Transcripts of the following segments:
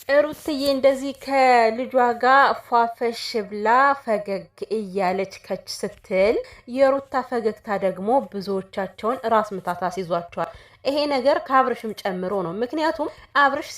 ሩትዬ እንደዚህ ከልጇ ጋር ፏፈሽ ብላ ፈገግ እያለች ከች ስትል የሩታ ፈገግታ ደግሞ ብዙዎቻቸውን ራስ ምታት አስይዟቸዋል። ይሄ ነገር ከአብርሽም ጨምሮ ነው። ምክንያቱም አብርሽ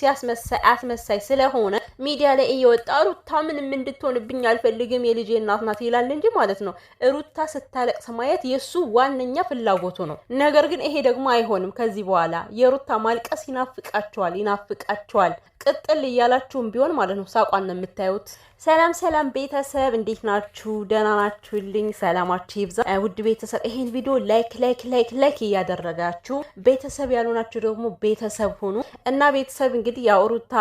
አስመሳይ ስለሆነ ሚዲያ ላይ እየወጣ ሩታ ምንም እንድትሆንብኝ አልፈልግም የልጄ እናት ናት ይላል እንጂ ማለት ነው። ሩታ ስታለቅስ ማየት የሱ ዋነኛ ፍላጎቱ ነው። ነገር ግን ይሄ ደግሞ አይሆንም። ከዚህ በኋላ የሩታ ማልቀስ ይናፍቃቸዋል። ቅጥል እያላችሁም ቢሆን ማለት ነው ሳቋን ነው የምታዩት። ሰላም ቤተሰብ እንዴት ናችሁ? ደህና ናችሁልኝ? ሰላማችሁ ይብዛ። ውድ ቤተሰብ ይሄን ቪዲዮ ላይክ እያደረጋችሁ ቤተሰብ ያልሆናችሁ ደግሞ ቤተሰብ ሁኑ እና ቤተሰብ እንግዲህ ያው ሩታ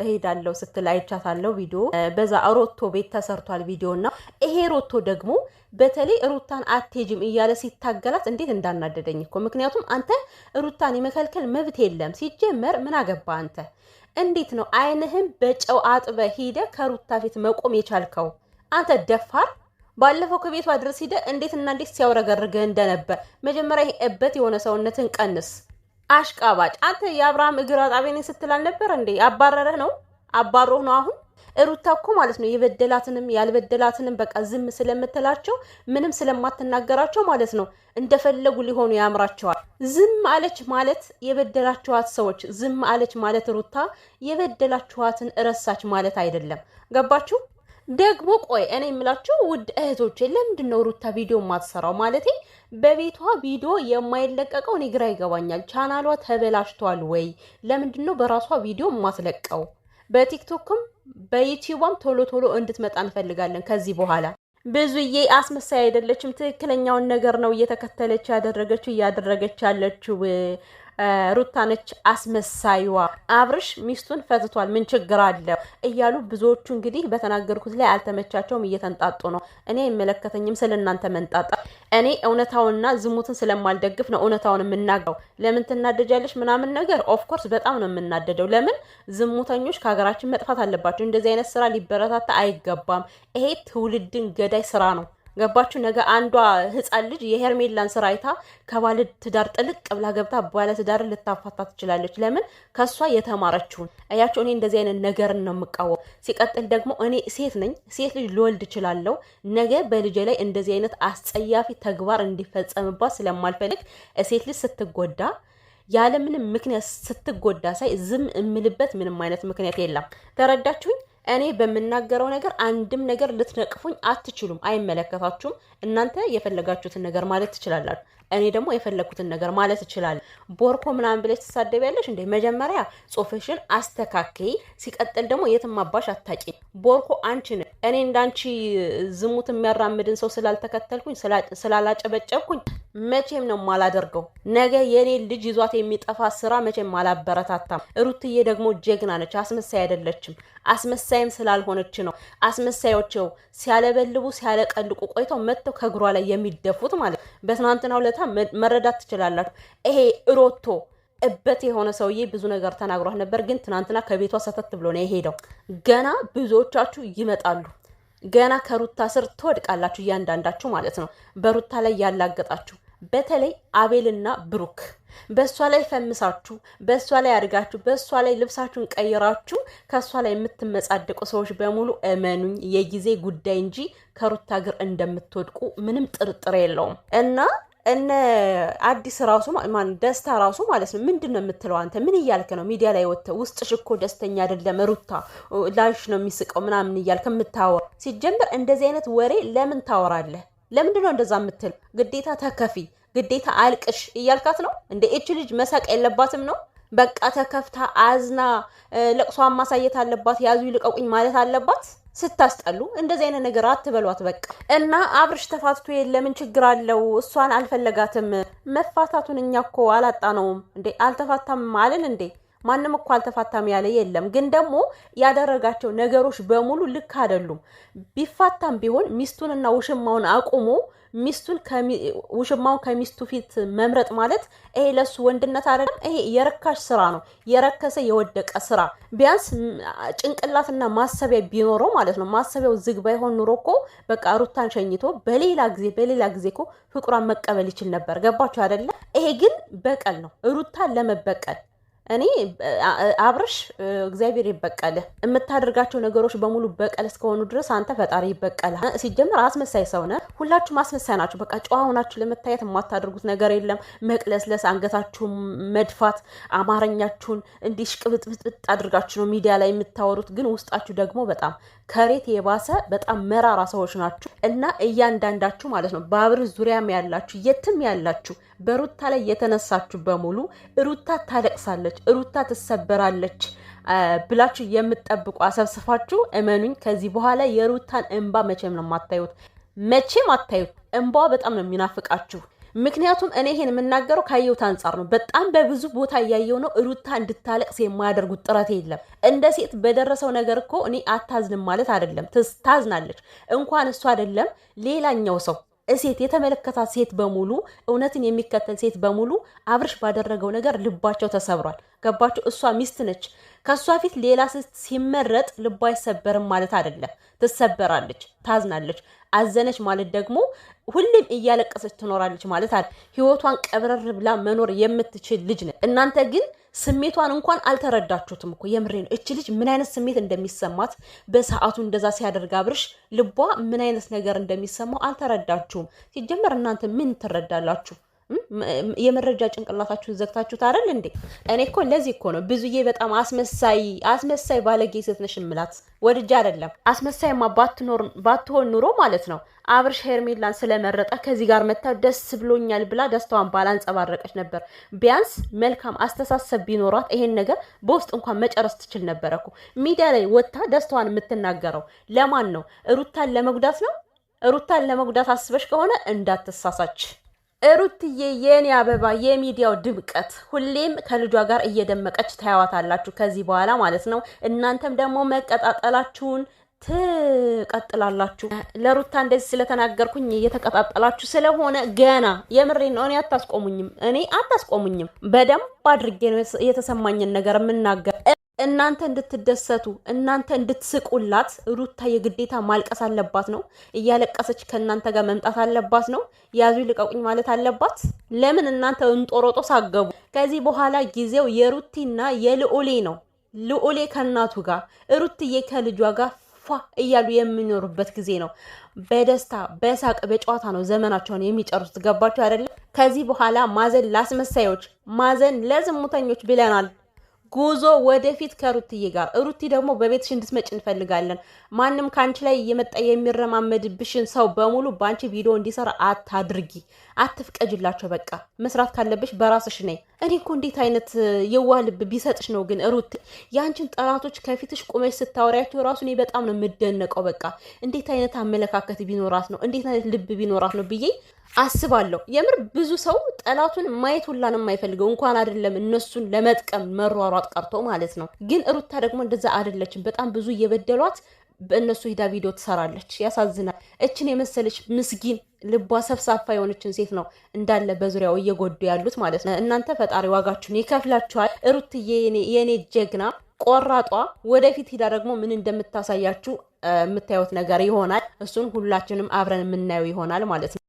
እሄዳለሁ ስትል አይቻታለሁ ቪዲዮ። በዛ ሮቶ ቤት ተሰርቷል ቪዲዮና ይሄ ሮቶ ደግሞ በተለይ ሩታን አትሄጂም እያለ ሲታገላት እንዴት እንዳናደደኝ እኮ። ምክንያቱም አንተ ሩታን የመከልከል መብት የለም ሲጀመር። ምን አገባ አንተ? እንዴት ነው አይንህን በጨው አጥበ ሂደ ከሩታ ፊት መቆም የቻልከው? አንተ ደፋር! ባለፈው ከቤቷ ድረስ ሂደ እንዴት ሲያወረገርግህ እንደነበር። መጀመሪያ ይሄ እበት የሆነ ሰውነትን ቀንስ። አሽቃባጭ! አንተ የአብርሃም እግር አጣቢ ነኝ ስትል አልነበር እንዴ? አባረረህ ነው አባሮህ ነው አሁን። ሩታ እኮ ማለት ነው የበደላትንም ያልበደላትንም በቃ ዝም ስለምትላቸው ምንም ስለማትናገራቸው ማለት ነው እንደፈለጉ ሊሆኑ ያምራቸዋል። ዝም አለች ማለት የበደላችኋት ሰዎች ዝም አለች ማለት ሩታ የበደላችኋትን እረሳች ማለት አይደለም። ገባችሁ? ደግሞ ቆይ እኔ የምላችሁ ውድ እህቶቼ ለምንድን ነው ሩታ ቪዲዮ የማትሰራው? ማለቴ በቤቷ ቪዲዮ የማይለቀቀው እኔ ግራ ይገባኛል። ቻናሏ ተበላሽቷል ወይ? ለምንድን ነው በራሷ ቪዲዮ የማትለቀው? በቲክቶክም በዩቲዩብም ቶሎ እንድትመጣ እንፈልጋለን። ከዚህ በኋላ ብዙዬ አስመሳይ አይደለችም። ትክክለኛውን ነገር ነው እየተከተለች እያደረገች ያለችው ሩታ ነች አስመሳይዋ። አብርሽ ሚስቱን ፈትቷል ምን ችግር አለው እያሉ ብዙዎቹ እንግዲህ በተናገርኩት ላይ አልተመቻቸውም፣ እየተንጣጡ ነው። እኔ አይመለከተኝም ስለናንተ መንጣጣ። እኔ እውነታውንና ዝሙትን ስለማልደግፍ ነው እውነታውን የምናገረው። ለምን ትናደጃለሽ ምናምን ነገር ኦፍኮርስ በጣም ነው የምናደደው። ለምን ዝሙተኞች ከሀገራችን መጥፋት አለባቸው። እንደዚህ አይነት ስራ ሊበረታታ አይገባም። ይሄ ትውልድን ገዳይ ስራ ነው። ገባችሁ? ነገ አንዷ ህፃን ልጅ የሄርሜላን ስራ አይታ ከባለ ትዳር ጥልቅ ብላ ገብታ ባለ ትዳርን ልታፋታ ትችላለች። ለምን? ከሷ የተማረችውን አያችሁ። እኔ እንደዚህ አይነት ነገርን ነው የምቃወም። ሲቀጥል ደግሞ እኔ ሴት ነኝ፣ ሴት ልጅ ልወልድ እችላለሁ። ነገ በልጄ ላይ እንደዚህ አይነት አስጸያፊ ተግባር እንዲፈጸምባት ስለማልፈልግ ሴት ልጅ ስትጎዳ ያለምንም ምክንያት ስትጎዳ ሳይ ዝም እምልበት ምንም አይነት ምክንያት የለም። ተረዳችሁኝ? እኔ በምናገረው ነገር አንድም ነገር ልትነቅፉኝ አትችሉም። አይመለከታችሁም። እናንተ የፈለጋችሁትን ነገር ማለት ትችላላችሁ። እኔ ደግሞ የፈለኩትን ነገር ማለት እችላለሁ። ቦርኮ ምናምን ብለሽ ትሳደቢያለሽ እንዴ? መጀመሪያ ጽሁፍሽን አስተካክይ። ሲቀጥል ደግሞ የትም አባሽ አታቂ። ቦርኮ አንቺ ነሽ። እኔ እንዳንቺ ዝሙት የሚያራምድን ሰው ስላልተከተልኩኝ ስላላጨበጨብኩኝ መቼም ነው ማላደርገው። ነገ የኔ ልጅ ይዟት የሚጠፋ ስራ መቼም ማላበረታታም። ሩትዬ ደግሞ ጀግና ነች፣ አስመሳይ አይደለችም። አስመሳይም ስላልሆነች ነው አስመሳዮቸው ሲያለበልቡ ሲያለቀልቁ ቆይተው መጥተው ከእግሯ ላይ የሚደፉት ማለት ነው። በትናንትናው ዕለት መረዳት ትችላላችሁ። ይሄ ሮቶ እበት የሆነ ሰውዬ ብዙ ነገር ተናግሯት ነበር፣ ግን ትናንትና ከቤቷ ሰተት ብሎ ነው የሄደው። ገና ብዙዎቻችሁ ይመጣሉ። ገና ከሩታ ስር ትወድቃላችሁ እያንዳንዳችሁ ማለት ነው። በሩታ ላይ ያላገጣችሁ በተለይ አቤልና ብሩክ በእሷ ላይ ፈምሳችሁ በእሷ ላይ አድጋችሁ በእሷ ላይ ልብሳችሁን ቀይራችሁ ከእሷ ላይ የምትመጻደቁ ሰዎች በሙሉ እመኑኝ የጊዜ ጉዳይ እንጂ ከሩታ እግር እንደምትወድቁ ምንም ጥርጥር የለውም። እና እነ አዲስ ራሱ ደስታ ራሱ ማለት ነው ምንድን ነው የምትለው አንተ? ምን እያልክ ነው ሚዲያ ላይ ወጥተህ? ውስጥሽ እኮ ደስተኛ አይደለም ሩታ ላሽ ነው የሚስቀው ምናምን እያልክ የምታወራ። ሲጀምር እንደዚህ አይነት ወሬ ለምን ታወራለህ? ለምንድን ነው እንደዛ የምትል? ግዴታ ተከፊ ግዴታ አልቅሽ እያልካት ነው እንደ እቺ ልጅ መሳቅ የለባትም ነው? በቃ ተከፍታ አዝና ለቅሷን ማሳየት አለባት። ያዙ ይልቀቁኝ ማለት አለባት። ስታስጠሉ እንደዚህ አይነት ነገር አትበሏት በቃ። እና አብርሽ ተፋትቶ የለምን ችግር አለው? እሷን አልፈለጋትም። መፋታቱን እኛ እኮ አላጣነውም እንዴ? አልተፋታም አልን እንዴ? ማንም እኮ አልተፋታም ያለ የለም። ግን ደግሞ ያደረጋቸው ነገሮች በሙሉ ልክ አይደሉም። ቢፋታም ቢሆን ሚስቱንና ውሽማውን አቁሞ ውሽማውን ከሚስቱ ፊት መምረጥ ማለት ይሄ ለሱ ወንድነት አይደለም። ይሄ የረካሽ ስራ ነው፣ የረከሰ የወደቀ ስራ። ቢያንስ ጭንቅላትና ማሰቢያ ቢኖረው ማለት ነው። ማሰቢያው ዝግ ባይሆን ኑሮ እኮ በቃ ሩታን ሸኝቶ በሌላ ጊዜ እኮ ፍቅሯን መቀበል ይችል ነበር። ገባችሁ አይደለ? ይሄ ግን በቀል ነው፣ ሩታን ለመበቀል እኔ አብርሽ እግዚአብሔር ይበቀልህ። የምታደርጋቸው ነገሮች በሙሉ በቀል እስከሆኑ ድረስ አንተ ፈጣሪ ይበቀልህ። ሲጀምር አስመሳይ ሰው ነህ። ሁላችሁም አስመሳይ ናችሁ። በቃ ጨዋ ሆናችሁ ለመታየት የማታደርጉት ነገር የለም። መቅለስለስ፣ አንገታችሁን መድፋት፣ አማርኛችሁን እንዲህ ሽቅብጥብጥ አድርጋችሁ ነው ሚዲያ ላይ የምታወሩት። ግን ውስጣችሁ ደግሞ በጣም ከሬት የባሰ በጣም መራራ ሰዎች ናችሁ እና እያንዳንዳችሁ ማለት ነው በአብርሽ ዙሪያም ያላችሁ የትም ያላችሁ በሩታ ላይ የተነሳችሁ በሙሉ ሩታ ታለቅሳለች፣ ሩታ ትሰበራለች ብላችሁ የምትጠብቁ አሰብስፋችሁ እመኑኝ፣ ከዚህ በኋላ የሩታን እንባ መቼም ነው የማታዩት፣ መቼም አታዩት። እንባዋ በጣም ነው የሚናፍቃችሁ። ምክንያቱም እኔ ይሄን የምናገረው ካየሁት አንጻር ነው። በጣም በብዙ ቦታ እያየው ነው። ሩታ እንድታለቅስ የማያደርጉት ጥረት የለም። እንደ ሴት በደረሰው ነገር እኮ እኔ አታዝንም ማለት አይደለም፣ ታዝናለች። እንኳን እሱ አይደለም ሌላኛው ሰው ሴት የተመለከታት ሴት በሙሉ እውነትን የሚከተል ሴት በሙሉ አብርሽ ባደረገው ነገር ልባቸው ተሰብሯል። ገባቸው? እሷ ሚስት ነች። ከሷ ፊት ሌላ ሴት ሲመረጥ ልቧ አይሰበርም ማለት አይደለም። ትሰበራለች፣ ታዝናለች። አዘነች ማለት ደግሞ ሁሌም እያለቀሰች ትኖራለች ማለት አይደል። ህይወቷን ቀብረር ብላ መኖር የምትችል ልጅ ነች። እናንተ ግን ስሜቷን እንኳን አልተረዳችሁትም እኮ። የምሬ ነው። እች ልጅ ምን አይነት ስሜት እንደሚሰማት በሰዓቱ እንደዛ ሲያደርግ አብርሽ ልቧ ምን አይነት ነገር እንደሚሰማው አልተረዳችሁም። ሲጀመር እናንተ ምን ትረዳላችሁ? የመረጃ ጭንቅላታችሁን ዘግታችሁት አይደል እንዴ? እኔ እኮ ለዚህ እኮ ነው ብዙዬ በጣም አስመሳይ ባለጌ ሴት ነሽ እምላት። ወድጄ አይደለም። አስመሳይማ ባትሆን ኑሮ ማለት ነው አብርሽ ሄርሜላን ስለመረጠ ከዚህ ጋር መታ ደስ ብሎኛል ብላ ደስታዋን ባላንጸባረቀች ነበር። ቢያንስ መልካም አስተሳሰብ ቢኖራት ይሄን ነገር በውስጥ እንኳን መጨረስ ትችል ነበር እኮ። ሚዲያ ላይ ወጥታ ደስታዋን የምትናገረው ለማን ነው? ሩታን ለመጉዳት ነው። ሩታን ለመጉዳት አስበሽ ከሆነ እንዳትሳሳች። ሩትዬ የኔ አበባ፣ የሚዲያው ድምቀት፣ ሁሌም ከልጇ ጋር እየደመቀች ታያዋታላችሁ ከዚህ በኋላ ማለት ነው። እናንተም ደግሞ መቀጣጠላችሁን ትቀጥላላችሁ። ለሩታ እንደዚህ ስለተናገርኩኝ እየተቀጣጠላችሁ ስለሆነ ገና የምሬን ነው። እኔ አታስቆሙኝም። በደንብ አድርጌ ነው የተሰማኝን ነገር የምናገር። እናንተ እንድትደሰቱ እናንተ እንድትስቁላት ሩታ የግዴታ ማልቀስ አለባት ነው። እያለቀሰች ከእናንተ ጋር መምጣት አለባት ነው። ያዙ ልቀቁኝ ማለት አለባት። ለምን እናንተ እንጦሮጦ ሳገቡ? ከዚህ በኋላ ጊዜው የሩቲና የልዑሌ ነው። ልዑሌ ከእናቱ ጋር ሩትዬ ከልጇ ጋር ፏ እያሉ የሚኖሩበት ጊዜ ነው። በደስታ በሳቅ በጨዋታ ነው ዘመናቸውን የሚጨርሱት። ገባችሁ አይደለም? ከዚህ በኋላ ማዘን ላስመሳዮች፣ ማዘን ለዝሙተኞች ብለናል። ጉዞ ወደፊት ከሩትዬ ጋር። ሩቲ ደግሞ በቤትሽ እንድትመጭ እንፈልጋለን። ማንም ካንቺ ላይ እየመጣ የሚረማመድብሽን ሰው በሙሉ ባንቺ ቪዲዮ እንዲሰራ አታድርጊ፣ አትፍቀጅላቸው። በቃ መስራት ካለብሽ በራስሽ ነይ። እኔ እኮ እንዴት አይነት የዋህ ልብ ቢሰጥሽ ነው ግን ሩት ያንቺን ጠላቶች ከፊትሽ ቁመሽ ስታወሪያቸው ራሱ እኔ በጣም ነው የምደነቀው። በቃ እንዴት አይነት አመለካከት ቢኖራት ነው፣ እንዴት አይነት ልብ ቢኖራት ነው ብዬ አስባለሁ። የምር ብዙ ሰው ጠላቱን ማየት ሁላን የማይፈልገው እንኳን አይደለም እነሱን ለመጥቀም መሯሯጥ ቀርቶ ማለት ነው። ግን ሩታ ደግሞ እንደዛ አይደለችም። በጣም ብዙ እየበደሏት በእነሱ ሂዳ ቪዲዮ ትሰራለች። ያሳዝናል። እችን የመሰለች ምስጊን ልቧ ሰፍሳፋ የሆነችን ሴት ነው እንዳለ በዙሪያው እየጎዱ ያሉት ማለት ነው። እናንተ ፈጣሪ ዋጋችሁን ይከፍላችኋል። ሩትዬ የኔ ጀግና ቆራጧ ወደፊት ሂዳ ደግሞ ምን እንደምታሳያችሁ የምታዩት ነገር ይሆናል። እሱን ሁላችንም አብረን የምናየው ይሆናል ማለት ነው።